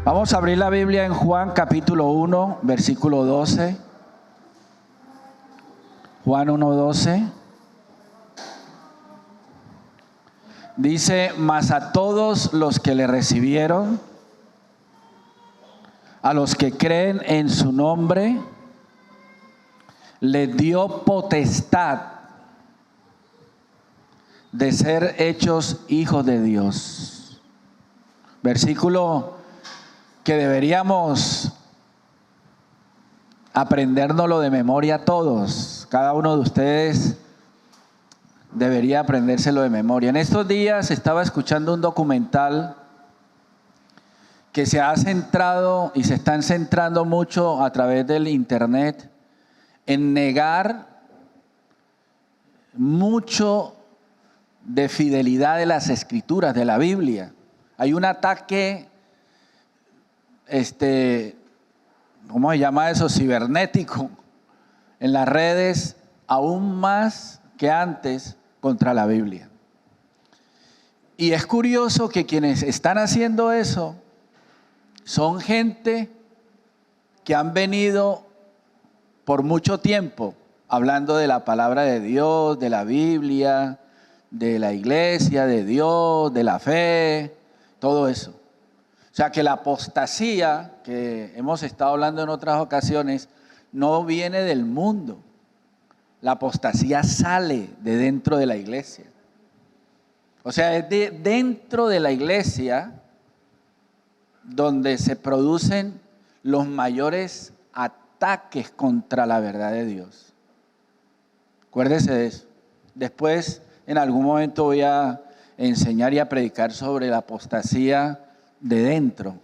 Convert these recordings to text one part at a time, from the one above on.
Vamos a abrir la Biblia en Juan capítulo 1, versículo 12. Juan 1:12. Dice: mas a todos los que le recibieron, a los que creen en su nombre, les dio potestad de ser hechos hijos de Dios. Versículo que deberíamos aprendérnoslo de memoria todos. Cada uno de ustedes debería aprendérselo de memoria. En estos días estaba escuchando un documental que se ha centrado y se están centrando mucho a través del internet en negar mucho de fidelidad de las escrituras, de la Biblia. Hay un ataque, ¿cómo se llama eso? Cibernético, en las redes, aún más que antes, contra la Biblia. Y es curioso que quienes están haciendo eso son gente que han venido por mucho tiempo hablando de la palabra de Dios, de la Biblia, de la iglesia, de Dios, de la fe, todo eso. O sea que la apostasía, que hemos estado hablando en otras ocasiones, no viene del mundo. La apostasía sale de dentro de la iglesia. O sea, es de dentro de la iglesia donde se producen los mayores ataques contra la verdad de Dios. Acuérdese de eso. Después, en algún momento voy a enseñar y a predicar sobre la apostasía de dentro.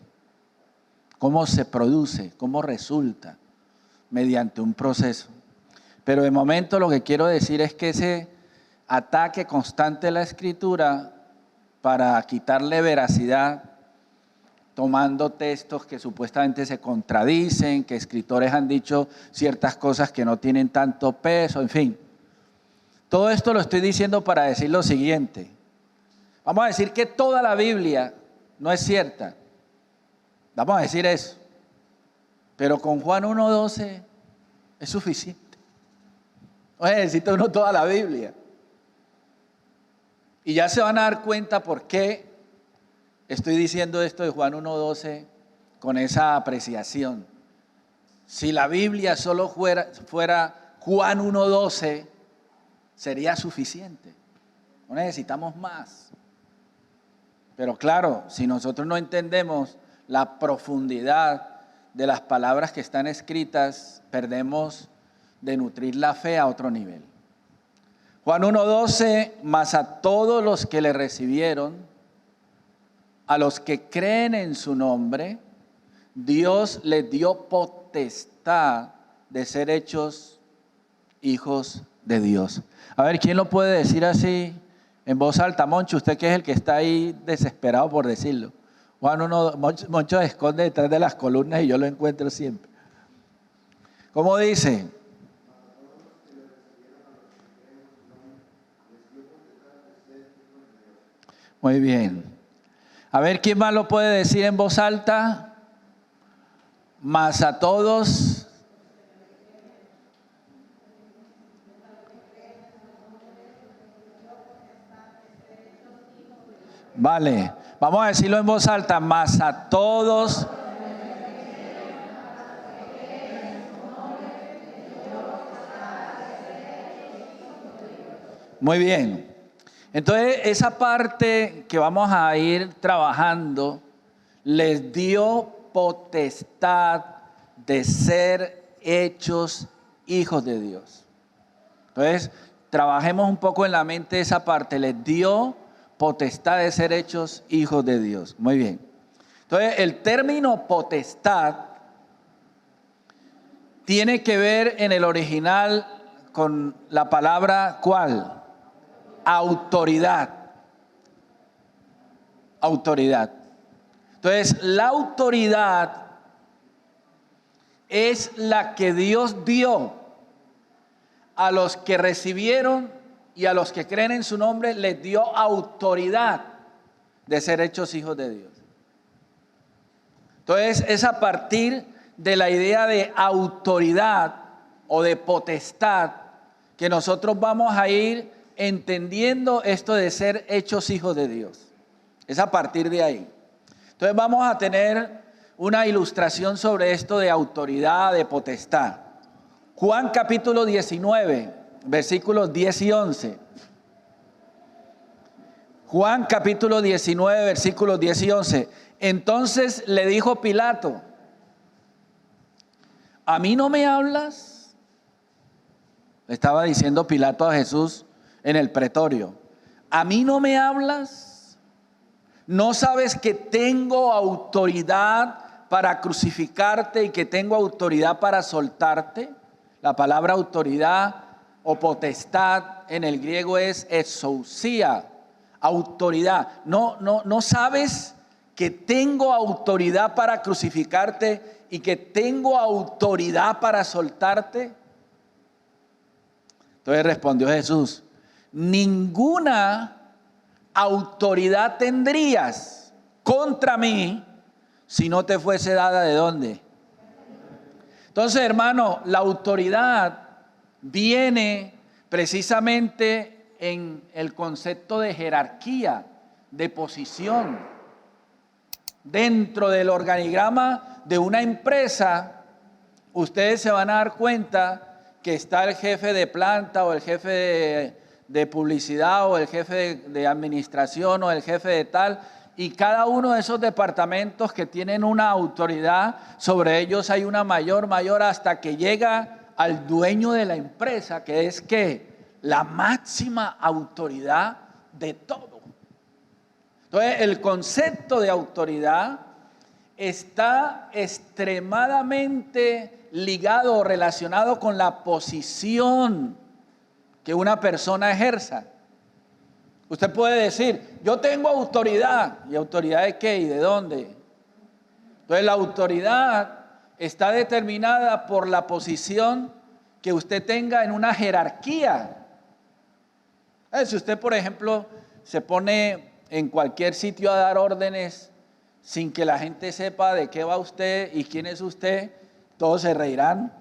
Cómo se produce, cómo resulta, mediante un proceso. Pero de momento lo que quiero decir es que ese ataque constante a la Escritura para quitarle veracidad, tomando textos que supuestamente se contradicen, que escritores han dicho ciertas cosas que no tienen tanto peso, en fin. Todo esto lo estoy diciendo para decir lo siguiente. Vamos a decir que toda la Biblia no es cierta. Vamos a decir eso. Pero con Juan 1:12 es suficiente. No necesita uno toda la Biblia. Y ya se van a dar cuenta por qué estoy diciendo esto de Juan 1:12 con esa apreciación. Si la Biblia solo fuera Juan 1:12, sería suficiente. No necesitamos más. Pero claro, si nosotros no entendemos la profundidad de las palabras que están escritas, perdemos de nutrir la fe a otro nivel. Juan 1:12, mas a todos los que le recibieron, a los que creen en su nombre, Dios les dio potestad de ser hechos hijos de Dios. A ver, ¿quién lo puede decir así en voz alta? Moncho, usted que es el que está ahí desesperado por decirlo. Juan 1, Moncho se esconde detrás de las columnas y yo lo encuentro siempre. ¿Cómo dice? Muy bien. A ver, ¿quién más lo puede decir en voz alta? Mas a todos. Vale, vamos a decirlo en voz alta. Mas a todos. Muy bien. Entonces, esa parte que vamos a ir trabajando, les dio potestad de ser hechos hijos de Dios. Entonces, trabajemos un poco en la mente esa parte. Les dio potestad de ser hechos hijos de Dios. Muy bien. Entonces, el término potestad tiene que ver en el original con la palabra ¿cuál? Autoridad. Autoridad. Entonces, la autoridad es la que Dios dio a los que recibieron y a los que creen en su nombre, les dio autoridad de ser hechos hijos de Dios. Entonces es a partir de la idea de autoridad o de potestad que nosotros vamos a ir entendiendo esto de ser hechos hijos de Dios. Es a partir de ahí. Entonces vamos a tener una ilustración sobre esto de autoridad, de potestad. Juan capítulo 19, versículos 10 y 11. Juan capítulo 19, versículos 10 y 11. Entonces le dijo Pilato: ¿a mí no me hablas? Le estaba diciendo Pilato a Jesús en el pretorio. ¿A mí no me hablas? ¿No sabes que tengo autoridad para crucificarte y que tengo autoridad para soltarte? La palabra autoridad o potestad en el griego es exousia, autoridad. ¿No sabes que tengo autoridad para crucificarte y que tengo autoridad para soltarte? Entonces respondió Jesús: ninguna autoridad tendrías contra mí si no te fuese dada ¿de dónde? Entonces, hermano, la autoridad viene precisamente en el concepto de jerarquía, de posición. Dentro del organigrama de una empresa, ustedes se van a dar cuenta que está el jefe de planta o el jefe de publicidad o el jefe de administración o el jefe de tal, y cada uno de esos departamentos que tienen una autoridad, sobre ellos hay una mayor, hasta que llega al dueño de la empresa, que es que la máxima autoridad de todo. Entonces, el concepto de autoridad está extremadamente ligado o relacionado con la posición que una persona ejerza. Usted puede decir: yo tengo autoridad. ¿Y autoridad de qué y de dónde? Entonces, la autoridad está determinada por la posición que usted tenga en una jerarquía. Si usted, por ejemplo, se pone en cualquier sitio a dar órdenes sin que la gente sepa de qué va usted y quién es usted, todos se reirán.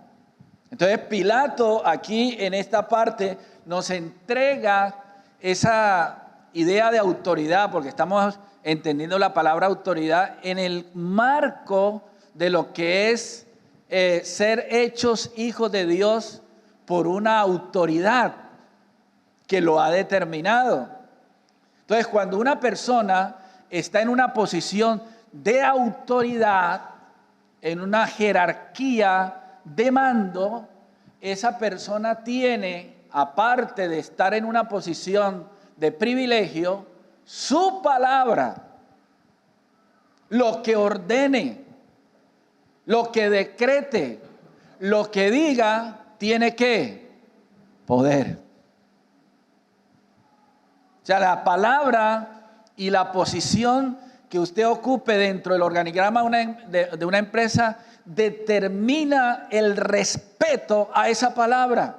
Entonces Pilato aquí en esta parte nos entrega esa idea de autoridad, porque estamos entendiendo la palabra autoridad en el marco de lo que es ser hechos hijos de Dios por una autoridad que lo ha determinado. Entonces, cuando una persona está en una posición de autoridad, en una jerarquía de mando, esa persona tiene, aparte de estar en una posición de privilegio, su palabra, lo que ordene, lo que decrete, lo que diga, tiene que poder. O sea, la palabra y la posición que usted ocupe dentro del organigrama de una empresa determina el respeto a esa palabra.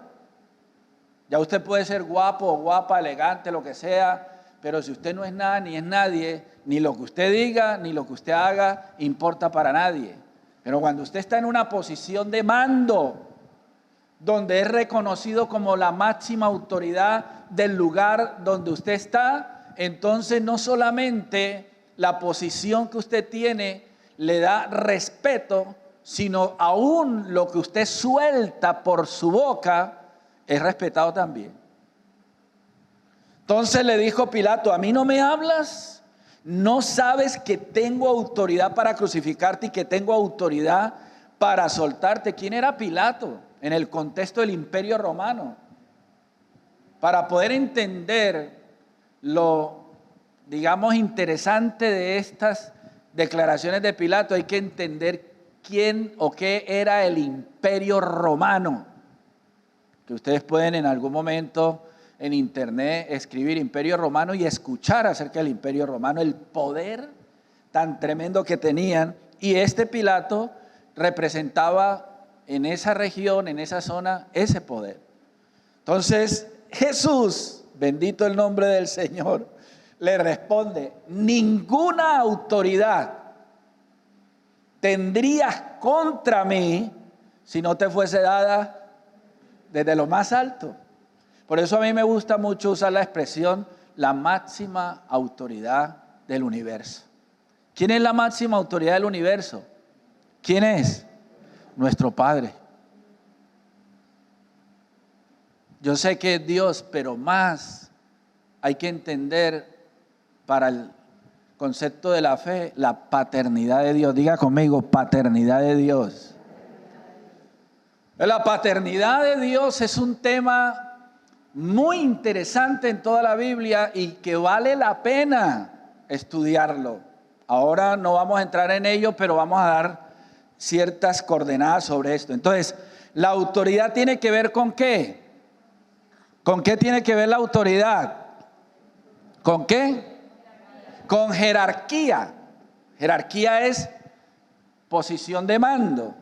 Ya usted puede ser guapo o guapa, elegante, lo que sea, pero si usted no es nada ni es nadie, ni lo que usted diga ni lo que usted haga importa para nadie. Pero cuando usted está en una posición de mando, donde es reconocido como la máxima autoridad del lugar donde usted está, entonces no solamente la posición que usted tiene le da respeto, sino aún lo que usted suelta por su boca es respetado también. Entonces le dijo Pilato: ¿a mí no me hablas? ¿No sabes que tengo autoridad para crucificarte y que tengo autoridad para soltarte? ¿Quién era Pilato en el contexto del Imperio Romano? Para poder entender lo, digamos, interesante de estas declaraciones de Pilato, hay que entender quién o qué era el Imperio Romano. Que ustedes pueden en algún momento en internet escribir Imperio Romano y escuchar acerca del Imperio Romano, el poder tan tremendo que tenían. Y este Pilato representaba en esa región, en esa zona, ese poder. Entonces Jesús, bendito el nombre del Señor, le responde: ninguna autoridad tendrías contra mí si no te fuese dada desde lo más alto? Por eso a mí me gusta mucho usar la expresión la máxima autoridad del universo. ¿Quién es la máxima autoridad del universo? ¿Quién es? Nuestro Padre. Yo sé que es Dios, pero más hay que entender para el concepto de la fe la paternidad de Dios. Diga conmigo, paternidad de Dios. La paternidad de Dios es un tema muy interesante en toda la Biblia y que vale la pena estudiarlo. Ahora no vamos a entrar en ello, pero vamos a dar ciertas coordenadas sobre esto. Entonces, la autoridad tiene que ver ¿con qué? ¿Con qué tiene que ver la autoridad? ¿Con qué? Con jerarquía. Jerarquía es posición de mando.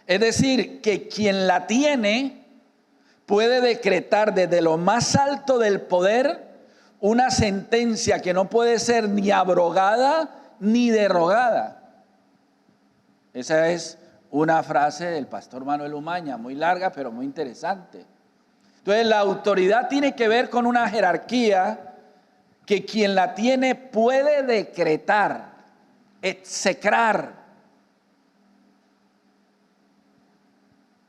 Es decir, que quien la tiene puede decretar desde lo más alto del poder una sentencia que no puede ser ni abrogada ni derogada. Esa es una frase del pastor Manuel Umaña, muy larga pero muy interesante. Entonces la autoridad tiene que ver con una jerarquía que quien la tiene puede decretar, execrar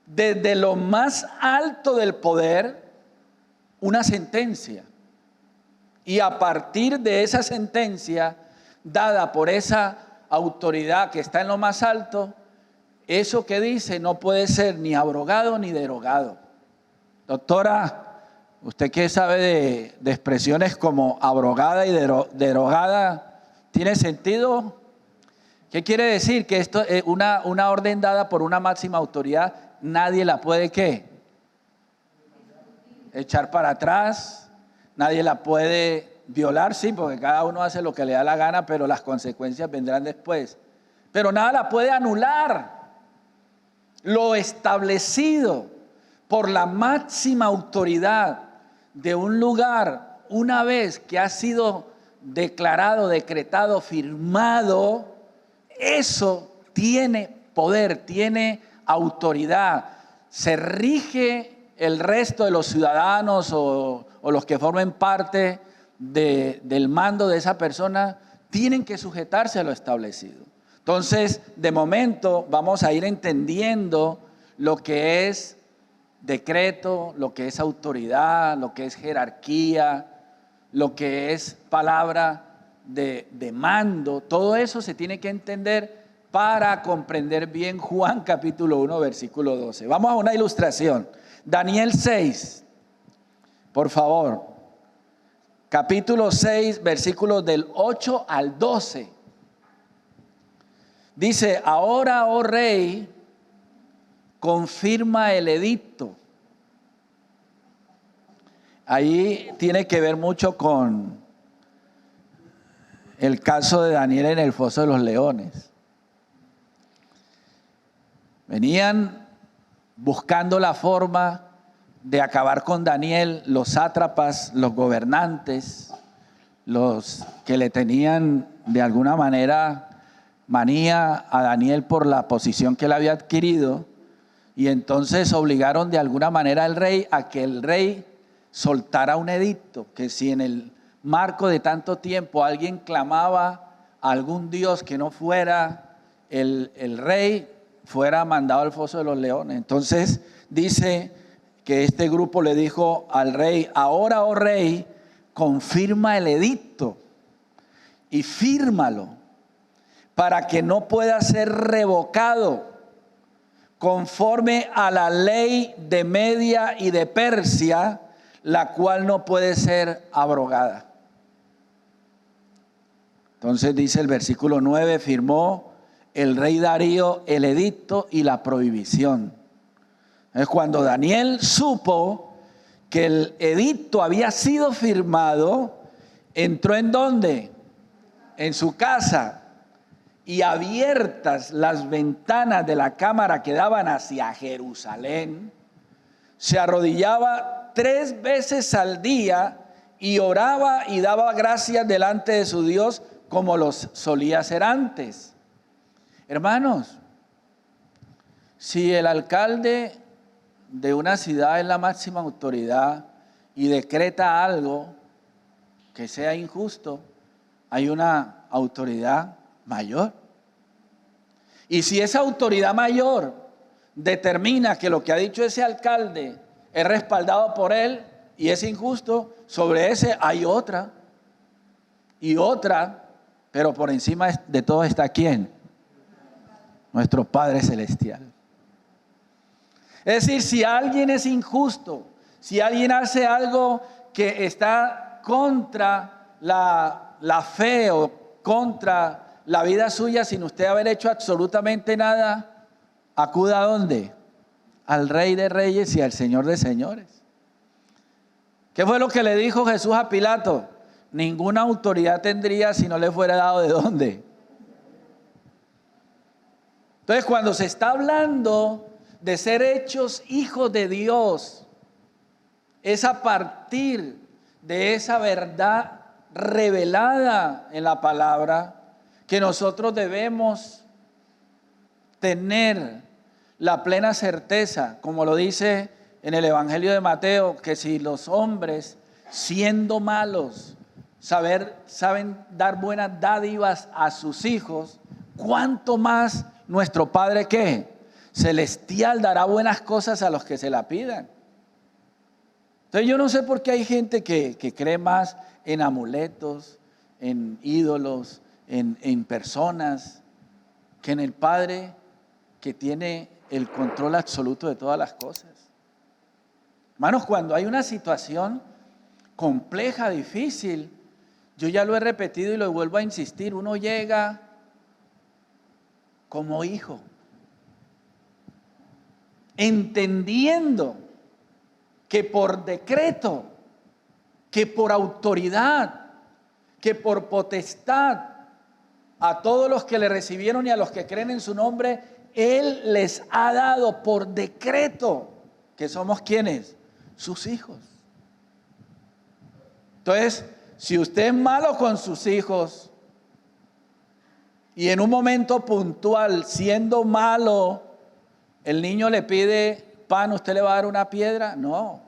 desde lo más alto del poder una sentencia. Y a partir de esa sentencia dada por esa autoridad que está en lo más alto, eso que dice no puede ser ni abrogado ni derogado. Doctora, ¿usted qué sabe de expresiones como abrogada y derogada? ¿Tiene sentido? ¿Qué quiere decir? Que esto es una orden dada por una máxima autoridad. Nadie la puede, ¿qué? Echar para atrás. Nadie la puede violar, sí, porque cada uno hace lo que le da la gana, pero las consecuencias vendrán después. Pero nada la puede anular. Lo establecido por la máxima autoridad de un lugar, una vez que ha sido declarado, decretado, firmado, eso tiene poder, tiene autoridad. Se rige el resto de los ciudadanos o los que formen parte del mando de esa persona, tienen que sujetarse a lo establecido. Entonces, de momento vamos a ir entendiendo lo que es decreto, lo que es autoridad, lo que es jerarquía, lo que es palabra de mando. Todo eso se tiene que entender para comprender bien Juan capítulo 1, versículo 12. Vamos a una ilustración. Daniel 6, por favor. Capítulo 6, versículos del 8 al 12. Dice, ahora, oh rey, confirma el edicto. Ahí tiene que ver mucho con el caso de Daniel en el foso de los leones. Venían buscando la forma de acabar con Daniel, los sátrapas, los gobernantes, los que le tenían de alguna manera manía a Daniel por la posición que él había adquirido, y entonces obligaron de alguna manera al rey a que el rey soltara un edicto, que si en el marco de tanto tiempo alguien clamaba a algún dios que no fuera el rey, fuera mandado al foso de los leones. Entonces dice que este grupo le dijo al rey, ahora, oh rey, confirma el edicto y fírmalo para que no pueda ser revocado conforme a la ley de Media y de Persia, la cual no puede ser abrogada. Entonces dice el versículo 9, firmó el rey Darío el edicto y la prohibición. Es cuando Daniel supo que el edicto había sido firmado, entró ¿en dónde? En su casa, y abiertas las ventanas de la cámara que daban hacia Jerusalén, se arrodillaba 3 veces al día y oraba y daba gracias delante de su Dios como los solía hacer antes. Hermanos, si el alcalde de una ciudad es la máxima autoridad y decreta algo que sea injusto, hay una autoridad mayor. Y si esa autoridad mayor determina que lo que ha dicho ese alcalde es respaldado por él y es injusto, sobre ese hay otra y otra, pero por encima de todo está ¿quién? Nuestro Padre Celestial. Es decir, si alguien es injusto, si alguien hace algo que está contra la fe o contra la vida suya sin usted haber hecho absolutamente nada, acuda ¿a dónde? Al Rey de Reyes y al Señor de Señores. ¿Qué fue lo que le dijo Jesús a Pilato? Ninguna autoridad tendría si no le fuera dado ¿de dónde? Entonces, cuando se está hablando de ser hechos hijos de Dios, es a partir de esa verdad revelada en la palabra que nosotros debemos tener la plena certeza, como lo dice en el Evangelio de Mateo, que si los hombres, siendo malos, saben dar buenas dádivas a sus hijos, ¿cuánto más nuestro Padre qué? Celestial dará buenas cosas a los que se la pidan. Entonces yo no sé por qué hay gente que cree más en amuletos, en ídolos, en personas, que en el Padre que tiene el control absoluto de todas las cosas. Hermanos, cuando hay una situación compleja, difícil, yo ya lo he repetido y lo vuelvo a insistir, uno llega como hijo, entendiendo que por decreto, que por autoridad, que por potestad, a todos los que le recibieron y a los que creen en su nombre, Él les ha dado por decreto que somos ¿quiénes? Sus hijos. Entonces, si usted es malo con sus hijos y en un momento puntual, siendo malo, el niño le pide pan, ¿usted le va a dar una piedra? No.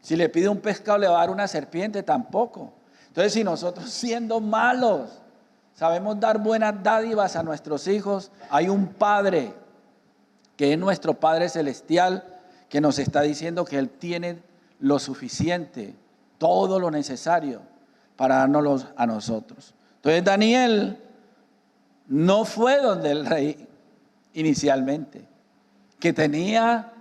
Si le pide un pescado, ¿le va a dar una serpiente? Tampoco. Entonces, si nosotros siendo malos sabemos dar buenas dádivas a nuestros hijos, hay un Padre que es nuestro Padre Celestial que nos está diciendo que Él tiene lo suficiente, todo lo necesario para dárnoslo a nosotros. Entonces Daniel no fue donde el rey inicialmente, que tenía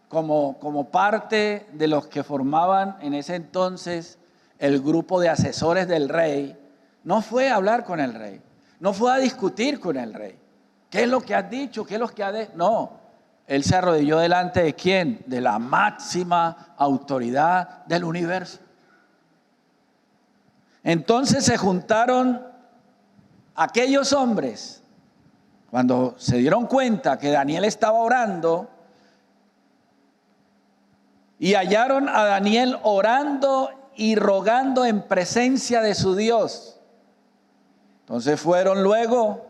como parte de los que formaban en ese entonces el grupo de asesores del rey, no fue a hablar con el rey, no fue a discutir con el rey. ¿Qué es lo que has dicho? ¿Qué es lo que has No, él se arrodilló delante de ¿quién? De la máxima autoridad del universo. Entonces se juntaron aquellos hombres, cuando se dieron cuenta que Daniel estaba orando, y hallaron a Daniel orando y rogando en presencia de su Dios. Entonces fueron luego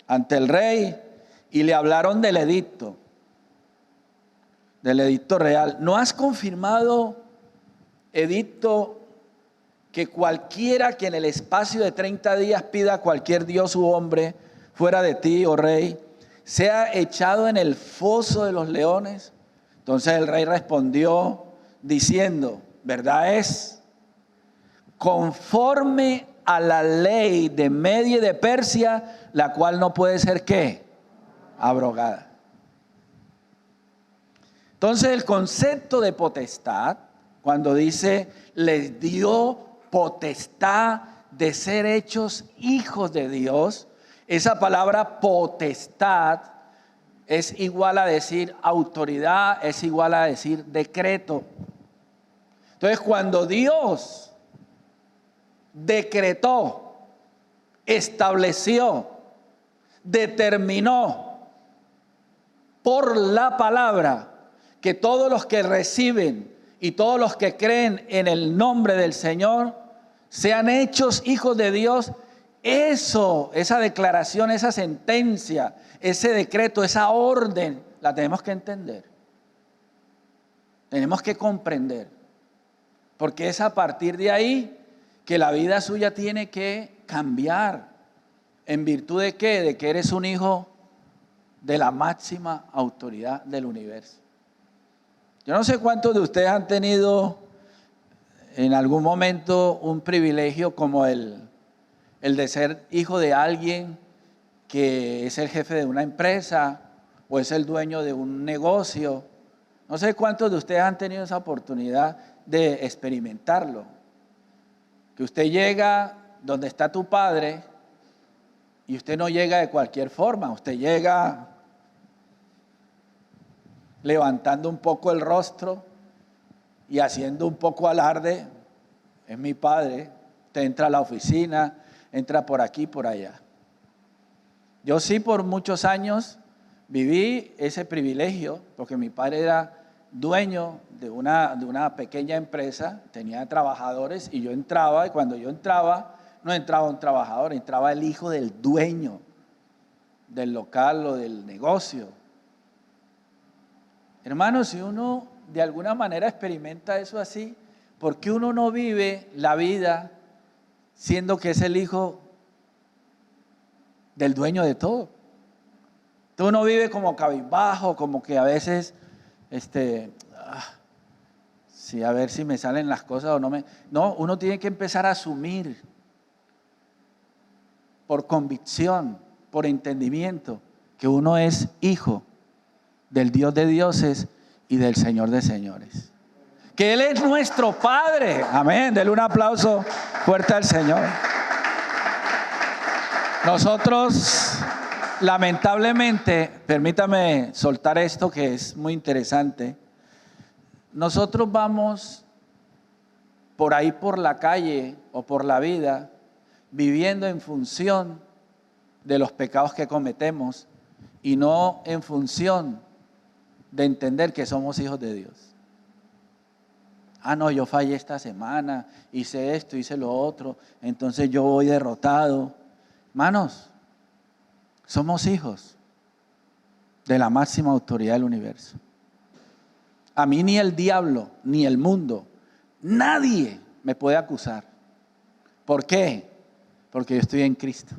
ante el rey y le hablaron del edicto real. ¿No has confirmado, edicto, que cualquiera que en el espacio de 30 días pida a cualquier dios u hombre fuera de ti, oh rey, sea echado en el foso de los leones? Entonces el rey respondió diciendo, verdad es, conforme a la ley de Media y de Persia, la cual no puede ser ¿qué? Abrogada. Entonces el concepto de potestad, cuando dice les dio potestad de ser hechos hijos de Dios, esa palabra potestad es igual a decir autoridad, es igual a decir decreto. Entonces cuando Dios decretó, estableció, determinó por la palabra que todos los que reciben y todos los que creen en el nombre del Señor sean hechos hijos de Dios, Eso, esa declaración, esa sentencia, ese decreto, esa orden, la tenemos que entender. Tenemos que comprender. Porque es a partir de ahí que la vida suya tiene que cambiar. ¿En virtud de qué? De que eres un hijo de la máxima autoridad del universo. Yo no sé cuántos de ustedes han tenido en algún momento un privilegio como el de ser hijo de alguien que es el jefe de una empresa o es el dueño de un negocio. No sé cuántos de ustedes han tenido esa oportunidad de experimentarlo. Que usted llega donde está tu padre y usted no llega de cualquier forma, usted llega levantando un poco el rostro y haciendo un poco alarde. Es mi padre. Usted entra a la oficina, entra por aquí, por allá. Yo sí por muchos años viví ese privilegio porque mi padre era dueño de una pequeña empresa, tenía trabajadores y yo entraba, y cuando yo entraba, no entraba un trabajador, entraba el hijo del dueño del local o del negocio. Hermanos, si uno de alguna manera experimenta eso así, ¿por qué uno no vive la vida siendo que es el hijo del dueño de todo? Tú no vive como cabizbajo, como que a veces, sí, a ver si me salen las cosas o no me... No, uno tiene que empezar a asumir por convicción, por entendimiento, que uno es hijo del Dios de dioses y del Señor de señores. Que Él es nuestro Padre. Amén. Denle un aplauso fuerte al Señor. Nosotros, lamentablemente, permítame soltar esto que es muy interesante. Nosotros vamos por ahí por la calle o por la vida viviendo en función de los pecados que cometemos y no en función de entender que somos hijos de Dios. No, yo fallé esta semana, hice esto, hice lo otro, entonces yo voy derrotado. Hermanos, somos hijos de la máxima autoridad del universo. A mí ni el diablo, ni el mundo, nadie me puede acusar. ¿Por qué? Porque yo estoy en Cristo.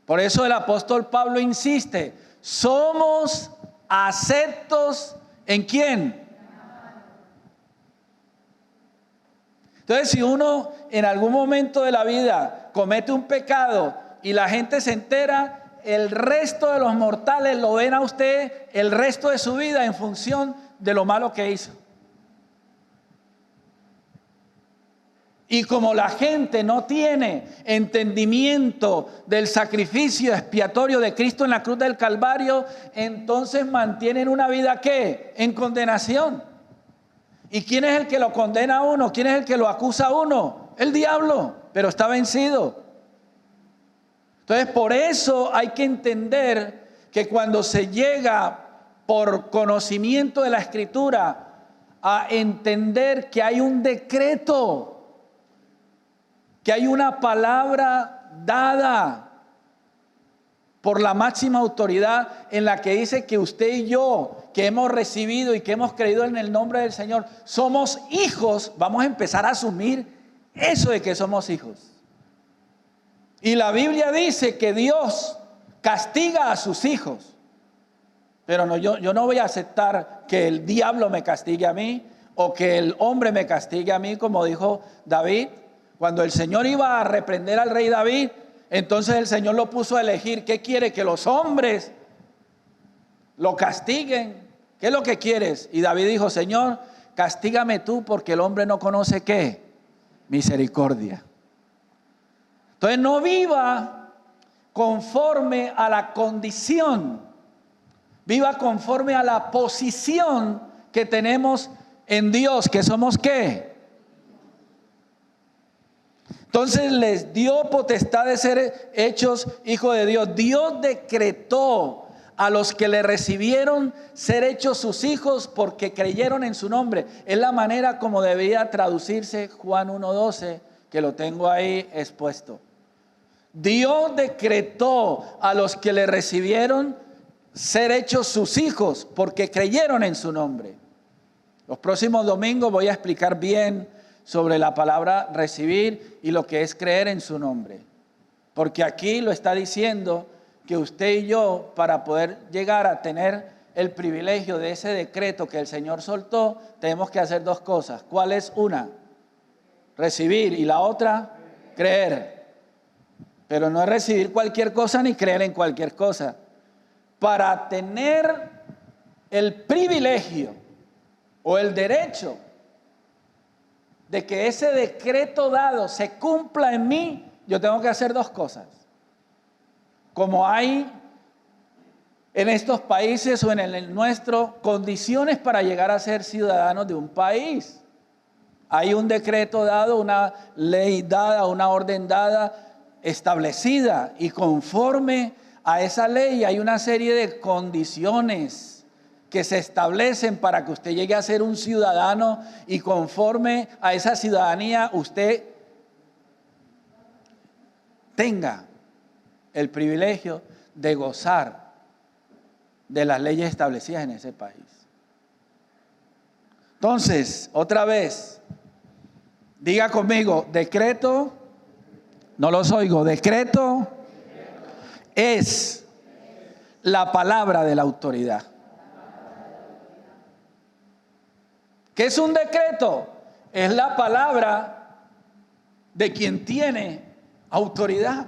Por eso el apóstol Pablo insiste, somos aceptos ¿en quién? Entonces, si uno en algún momento de la vida comete un pecado y la gente se entera, el resto de los mortales lo ven a usted el resto de su vida en función de lo malo que hizo. Y como la gente no tiene entendimiento del sacrificio expiatorio de Cristo en la cruz del Calvario, entonces mantienen una vida ¿qué? En condenación. ¿Y quién es el que lo condena a uno? ¿Quién es el que lo acusa a uno? El diablo, pero está vencido. Entonces, por eso hay que entender que cuando se llega por conocimiento de la Escritura a entender que hay un decreto, que hay una palabra dada por la máxima autoridad en la que dice que usted y yo, que hemos recibido y que hemos creído en el nombre del Señor, somos hijos, vamos a empezar a asumir eso de que somos hijos. Y la Biblia dice que Dios castiga a sus hijos. Pero no, yo no voy a aceptar que el diablo me castigue a mí o que el hombre me castigue a mí, como dijo David. Cuando el Señor iba a reprender al rey David, entonces el Señor lo puso a elegir. ¿Qué quiere? Que los hombres lo castiguen. ¿Qué es lo que quieres? Y David dijo, Señor, castígame tú porque el hombre no conoce ¿qué? Misericordia. Entonces no viva conforme a la condición, viva conforme a la posición que tenemos en Dios, que somos ¿qué? Entonces les dio potestad de ser hechos hijos de Dios. Dios decretó a los que le recibieron ser hechos sus hijos porque creyeron en su nombre. Es la manera como debía traducirse Juan 1:12, que que lo tengo ahí expuesto. Dios decretó a los que le recibieron ser hechos sus hijos porque creyeron en su nombre. Los próximos domingos voy a explicar bien sobre la palabra recibir y lo que es creer en su nombre. Porque aquí lo está diciendo que usted y yo, para poder llegar a tener el privilegio de ese decreto que el Señor soltó, tenemos que hacer dos cosas. ¿Cuál es una? Recibir, y la otra, creer. Pero no es recibir cualquier cosa ni creer en cualquier cosa. Para tener el privilegio o el derecho de que ese decreto dado se cumpla en mí, yo tengo que hacer dos cosas. Como hay en estos países o en el nuestro condiciones para llegar a ser ciudadanos de un país. Hay un decreto dado, una ley dada, una orden dada, establecida, y conforme a esa ley hay una serie de condiciones que se establecen para que usted llegue a ser un ciudadano, y conforme a esa ciudadanía usted tenga el privilegio de gozar de las leyes establecidas en ese país. Entonces, otra vez, diga conmigo, decreto, no los oigo, decreto es la palabra de la autoridad. ¿Qué es un decreto? Es la palabra de quien tiene autoridad.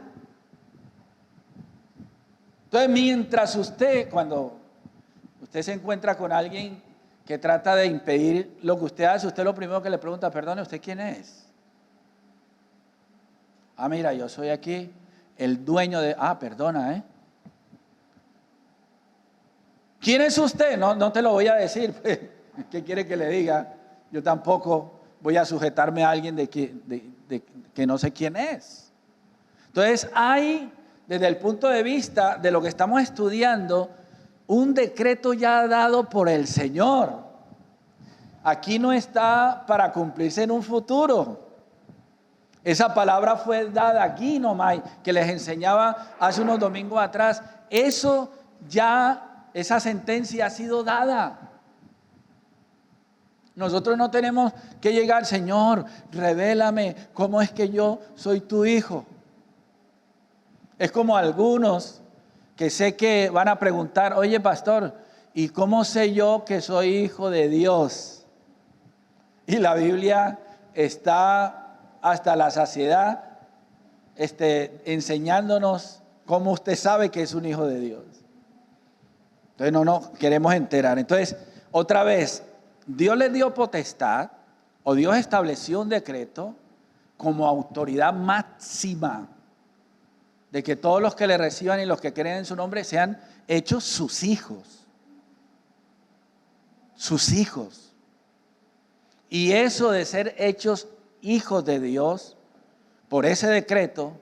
Entonces, mientras cuando usted se encuentra con alguien que trata de impedir lo que usted hace, usted lo primero que le pregunta, perdone, ¿usted quién es? Ah, mira, yo soy aquí el dueño de... Ah, perdona, ¿Quién es usted? No te lo voy a decir. ¿Qué quiere que le diga? Yo tampoco voy a sujetarme a alguien de que no sé quién es. Entonces hay, desde el punto de vista de lo que estamos estudiando, un decreto ya dado por el Señor. Aquí no está para cumplirse en un futuro. Esa palabra fue dada aquí nomás, que les enseñaba hace unos domingos atrás. Eso ya, esa sentencia ha sido dada. Nosotros no tenemos que llegar, Señor, revélame cómo es que yo soy tu hijo. Es como algunos que sé que van a preguntar, oye pastor, ¿y cómo sé yo que soy hijo de Dios? Y la Biblia está hasta la saciedad enseñándonos cómo usted sabe que es un hijo de Dios. Entonces no nos queremos enterar. Entonces, otra vez, Dios les dio potestad, o Dios estableció un decreto como autoridad máxima de que todos los que le reciban y los que creen en su nombre sean hechos sus hijos. Sus hijos. Y eso de ser hechos hijos de Dios, por ese decreto,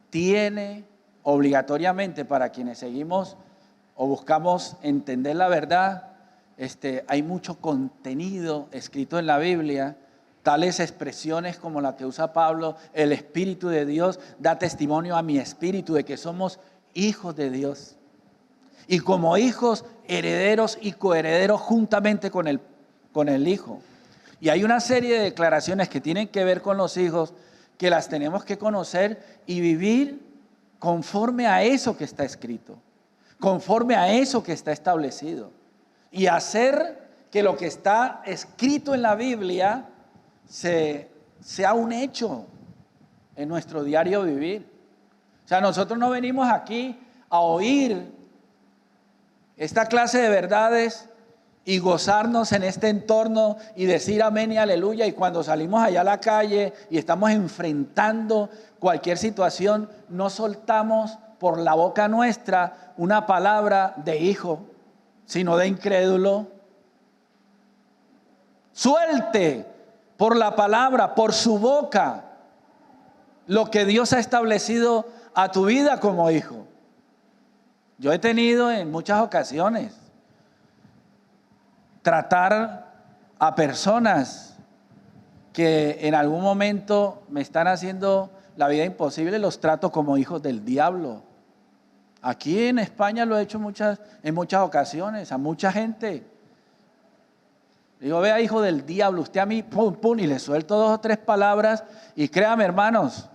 tiene obligatoriamente, para quienes seguimos o buscamos entender la verdad, hay mucho contenido escrito en la Biblia, tales expresiones como la que usa Pablo, el Espíritu de Dios da testimonio a mi espíritu de que somos hijos de Dios. Y como hijos, herederos y coherederos juntamente con el Hijo. Y hay una serie de declaraciones que tienen que ver con los hijos que las tenemos que conocer y vivir conforme a eso que está escrito, conforme a eso que está establecido. Y hacer que lo que está escrito en la Biblia sea un hecho en nuestro diario vivir. O sea, nosotros no venimos aquí a oír esta clase de verdades y gozarnos en este entorno y decir amén y aleluya, y cuando salimos allá a la calle y estamos enfrentando cualquier situación, no soltamos por la boca nuestra una palabra de hijo, sino de incrédulo. Suelte por la palabra, por su boca, lo que Dios ha establecido a tu vida como hijo. Yo he tenido en muchas ocasiones tratar a personas que en algún momento me están haciendo la vida imposible, los trato como hijos del diablo. Aquí en España lo he hecho en muchas ocasiones, a mucha gente. Digo, vea, hijo del diablo, usted a mí, pum, pum, y le suelto 2 o 3 palabras. Y créame, hermanos,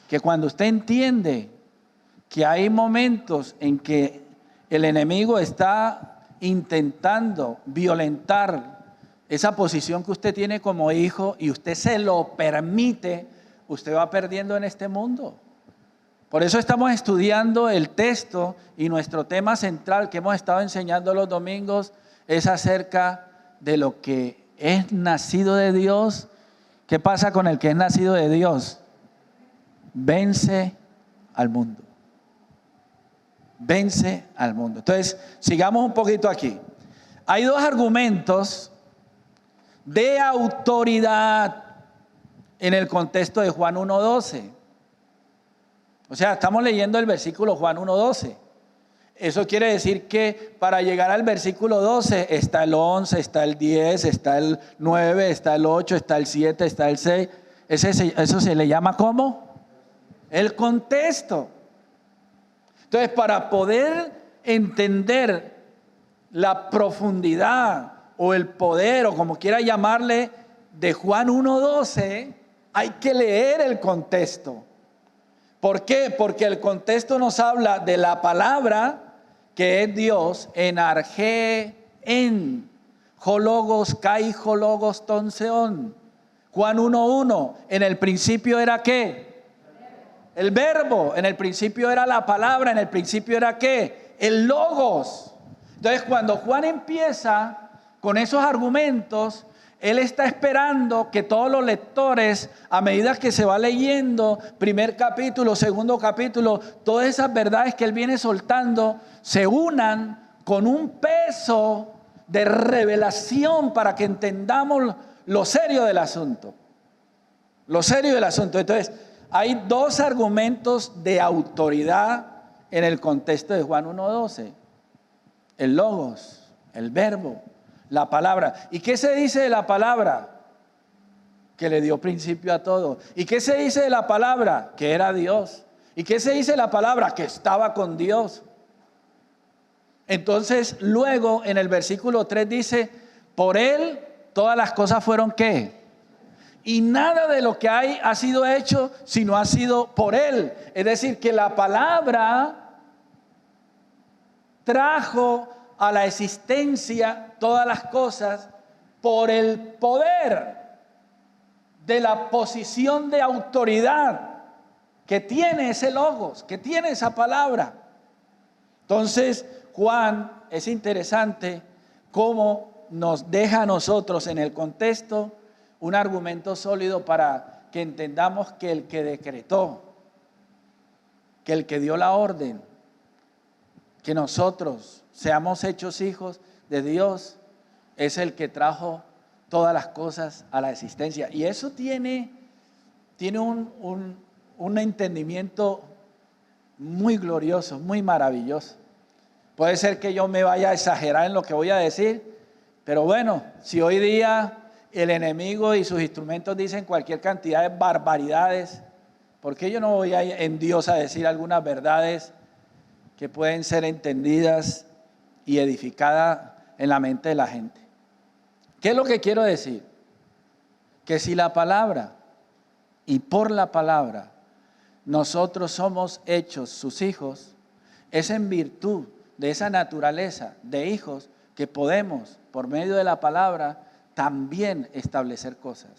que cuando usted entiende que hay momentos en que el enemigo está intentando violentar esa posición que usted tiene como hijo y usted se lo permite, usted va perdiendo en este mundo. Por eso estamos estudiando el texto y nuestro tema central que hemos estado enseñando los domingos es acerca de lo que es nacido de Dios. ¿Qué pasa con el que es nacido de Dios? Vence al mundo. Vence al mundo. Entonces, sigamos un poquito aquí. Hay 2 argumentos de autoridad en el contexto de Juan 1:12. O sea, estamos leyendo el versículo Juan 1:12. Eso quiere decir que para llegar al versículo 12 está el 11, está el 10, está el 9, está el 8, está el 7, está el 6. Eso se le llama ¿cómo? El contexto. Entonces, para poder entender la profundidad o el poder o como quiera llamarle de Juan 1:12, hay que leer el contexto. ¿Por qué? Porque el contexto nos habla de la palabra que es Dios en arge, en hologos, kai hologos ton seon. Juan 1:1, en el principio era ¿qué? El verbo, en el principio era la palabra, en el principio era ¿qué? El logos. Entonces cuando Juan empieza con esos argumentos, él está esperando que todos los lectores, a medida que se va leyendo, primer capítulo, segundo capítulo, todas esas verdades que él viene soltando, se unan con un peso de revelación para que entendamos lo serio del asunto. Lo serio del asunto. Entonces, hay 2 argumentos de autoridad en el contexto de Juan 1:12. El logos, el verbo, la palabra. ¿Y qué se dice de la palabra? Que le dio principio a todo. ¿Y qué se dice de la palabra? Que era Dios. ¿Y qué se dice de la palabra? Que estaba con Dios. Entonces, luego en el versículo 3 dice, por él todas las cosas fueron ¿qué? Y nada de lo que hay ha sido hecho, sino ha sido por él. Es decir, que la palabra trajo a la existencia todas las cosas por el poder de la posición de autoridad que tiene ese logos, que tiene esa palabra. Entonces, Juan es interesante cómo nos deja a nosotros en el contexto un argumento sólido para que entendamos que el que decretó, que el que dio la orden, que nosotros seamos hechos hijos de Dios, es el que trajo todas las cosas a la existencia. Y eso tiene un entendimiento muy glorioso, muy maravilloso. Puede ser que yo me vaya a exagerar en lo que voy a decir, pero bueno, si hoy día el enemigo y sus instrumentos dicen cualquier cantidad de barbaridades, ¿por qué yo no voy en Dios a decir algunas verdades que pueden ser entendidas y edificadas en la mente de la gente? ¿Qué es lo que quiero decir? Que si la palabra y por la palabra nosotros somos hechos sus hijos, es en virtud de esa naturaleza de hijos que podemos, por medio de la palabra, también establecer cosas.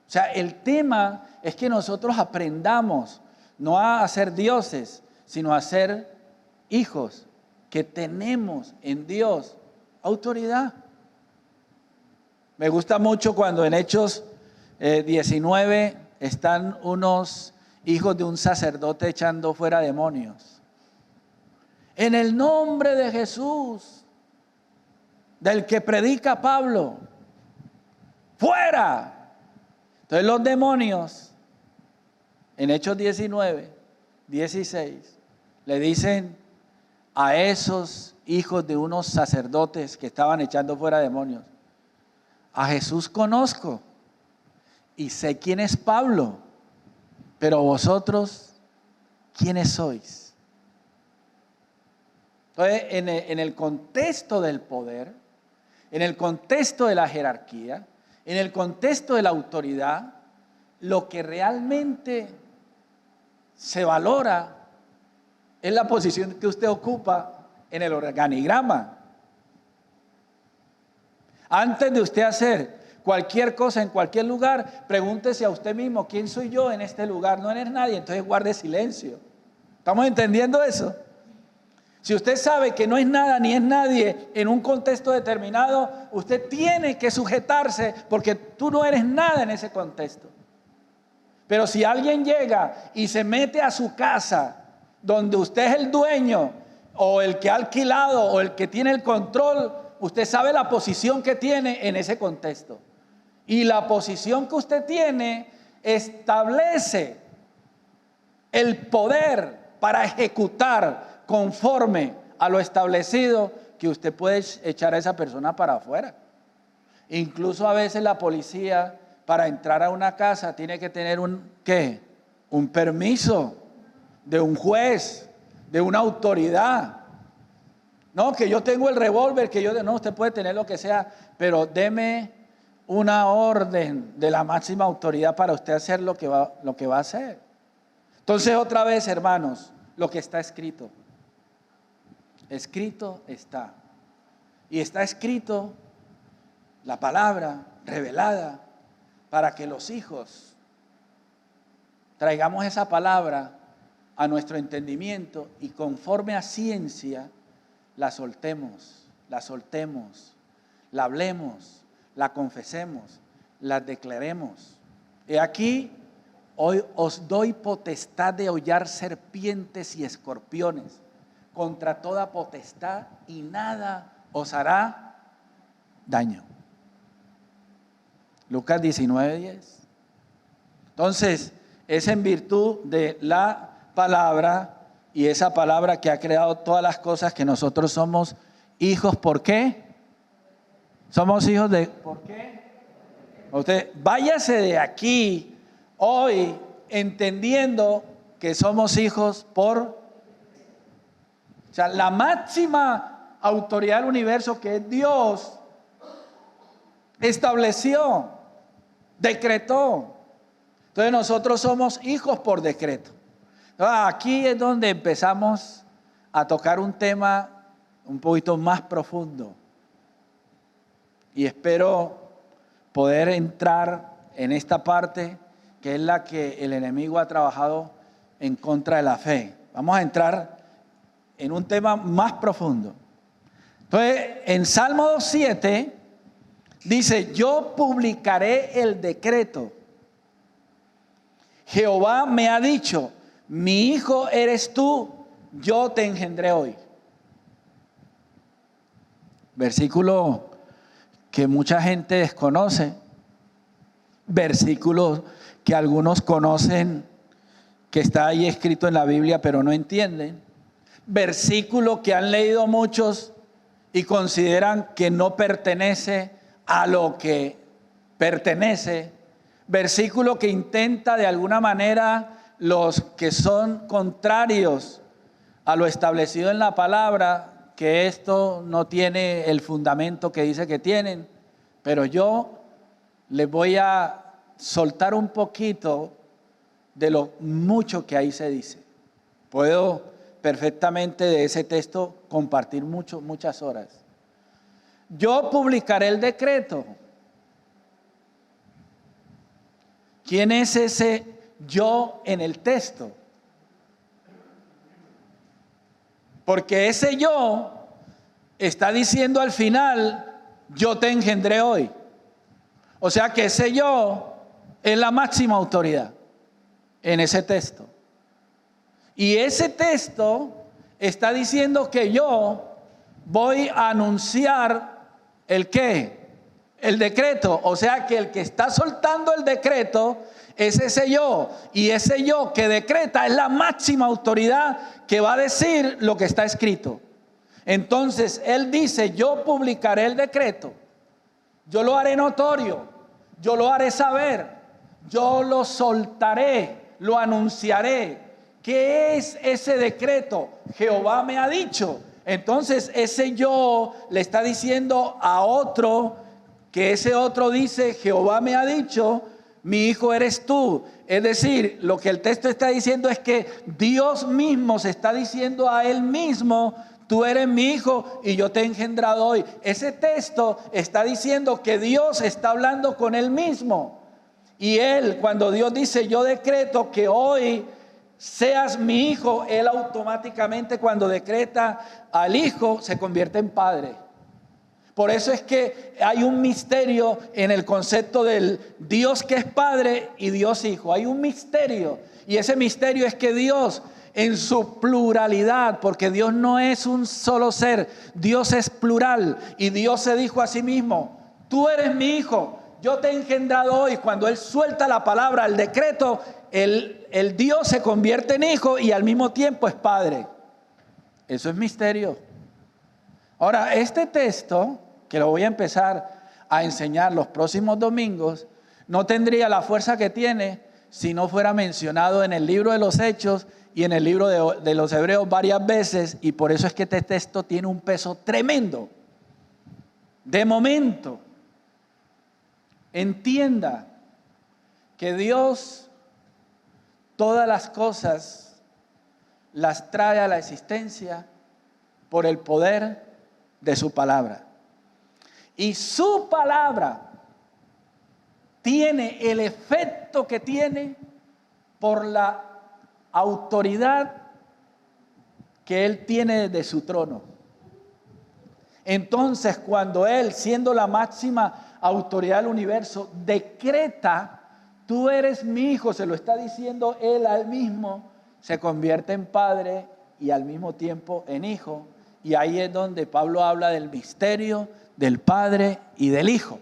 O sea, el tema es que nosotros aprendamos no a ser dioses, sino a ser hijos que tenemos en Dios autoridad. Me gusta mucho cuando en Hechos 19 están unos hijos de un sacerdote echando fuera demonios. En el nombre de Jesús, del que predica Pablo, fuera. Entonces los demonios, en Hechos 19, 16, le dicen a esos hijos de unos sacerdotes que estaban echando fuera demonios: A Jesús conozco y sé quién es Pablo, pero vosotros, ¿quiénes sois? Entonces, en el contexto del poder, en el contexto de la jerarquía, en el contexto de la autoridad, lo que realmente se valora es la posición que usted ocupa en el organigrama. Antes de usted hacer cualquier cosa en cualquier lugar, pregúntese a usted mismo, ¿quién soy yo en este lugar? No eres nadie, entonces guarde silencio. ¿Estamos entendiendo eso? Si usted sabe que no es nada ni es nadie en un contexto determinado, usted tiene que sujetarse porque tú no eres nada en ese contexto. Pero si alguien llega y se mete a su casa, donde usted es el dueño o el que ha alquilado o el que tiene el control, usted sabe la posición que tiene en ese contexto. Y la posición que usted tiene establece el poder para ejecutar conforme a lo establecido, que usted puede echar a esa persona para afuera. Incluso a veces la policía, para entrar a una casa, tiene que tener un permiso de un juez, de una autoridad. No, que yo tengo el revólver, no, usted puede tener lo que sea, pero deme una orden de la máxima autoridad para usted hacer lo que va a hacer. Entonces, otra vez, hermanos, lo que está escrito. Escrito está. Y está escrito la palabra revelada para que los hijos traigamos esa palabra a nuestro entendimiento y conforme a ciencia la soltemos, la hablemos, la confesemos, la declaremos. He aquí, hoy os doy potestad de hollar serpientes y escorpiones, contra toda potestad, y nada os hará daño. Lucas 19:10. Entonces, es en virtud de la palabra, y esa palabra que ha creado todas las cosas, que nosotros somos hijos. ¿Por qué? Somos hijos de... ¿Por qué? Usted váyase de aquí hoy entendiendo que somos hijos por... O sea, la máxima autoridad del universo, que es Dios, estableció, decretó. Entonces nosotros somos hijos por decreto. Aquí es donde empezamos a tocar un tema un poquito más profundo. Y espero poder entrar en esta parte, que es la que el enemigo ha trabajado en contra de la fe. Vamos a entrar en un tema más profundo. Entonces, en Salmo 2:7 dice: yo publicaré el decreto. Jehová me ha dicho: mi hijo eres tú, yo te engendré hoy. Versículo que mucha gente desconoce, versículo que algunos conocen, que está ahí escrito en la Biblia pero no entienden, versículo que han leído muchos y consideran que no pertenece a lo que pertenece, versículo que intenta de alguna manera los que son contrarios a lo establecido en la palabra, que esto no tiene el fundamento que dice que tienen, pero yo les voy a soltar un poquito de lo mucho que ahí se dice. Puedo perfectamente de ese texto compartir muchas horas. Yo publicaré el decreto. ¿Quién es ese yo en el texto? Porque ese yo está diciendo al final: yo te engendré hoy. O sea que ese yo es la máxima autoridad en ese texto. Y ese texto está diciendo que yo voy a anunciar ¿el qué? El decreto. O sea que el que está soltando el decreto es ese yo. Y ese yo que decreta es la máxima autoridad que va a decir lo que está escrito. Entonces él dice: yo publicaré el decreto. yo lo haré notorio, yo lo haré saber, yo lo soltaré, lo anunciaré. ¿Qué es ese decreto? Jehová me ha dicho. Entonces ese yo le está diciendo a otro, que ese otro dice, Jehová me ha dicho, mi hijo eres tú. Es decir, lo que el texto está diciendo es que Dios mismo se está diciendo a él mismo, tú eres mi hijo y yo te he engendrado hoy. Ese texto está diciendo que Dios está hablando con él mismo. Y él, cuando Dios dice, yo decreto que hoy seas mi hijo, él automáticamente cuando decreta al hijo se convierte en padre. Por eso es que hay un misterio en el concepto del Dios que es Padre y Dios Hijo. Hay un misterio, y ese misterio es que Dios en su pluralidad, porque Dios no es un solo ser, Dios es plural, y Dios se dijo a sí mismo, tú eres mi hijo, yo te he engendrado hoy. Cuando Él suelta la palabra, el decreto, el Dios se convierte en hijo y al mismo tiempo es Padre. Eso es misterio. Ahora, este texto, que lo voy a empezar a enseñar los próximos domingos, no tendría la fuerza que tiene si no fuera mencionado en el libro de los Hechos y en el libro de los Hebreos varias veces, y por eso es que este texto tiene un peso tremendo. De momento, entienda que Dios todas las cosas las trae a la existencia por el poder de su palabra. Y su palabra tiene el efecto que tiene por la autoridad que Él tiene desde su trono. Entonces, cuando Él, siendo la máxima autoridad del universo, decreta, tú eres mi hijo, se lo está diciendo Él al mismo, se convierte en padre y al mismo tiempo en hijo. Y ahí es donde Pablo habla del misterio del Padre y del Hijo.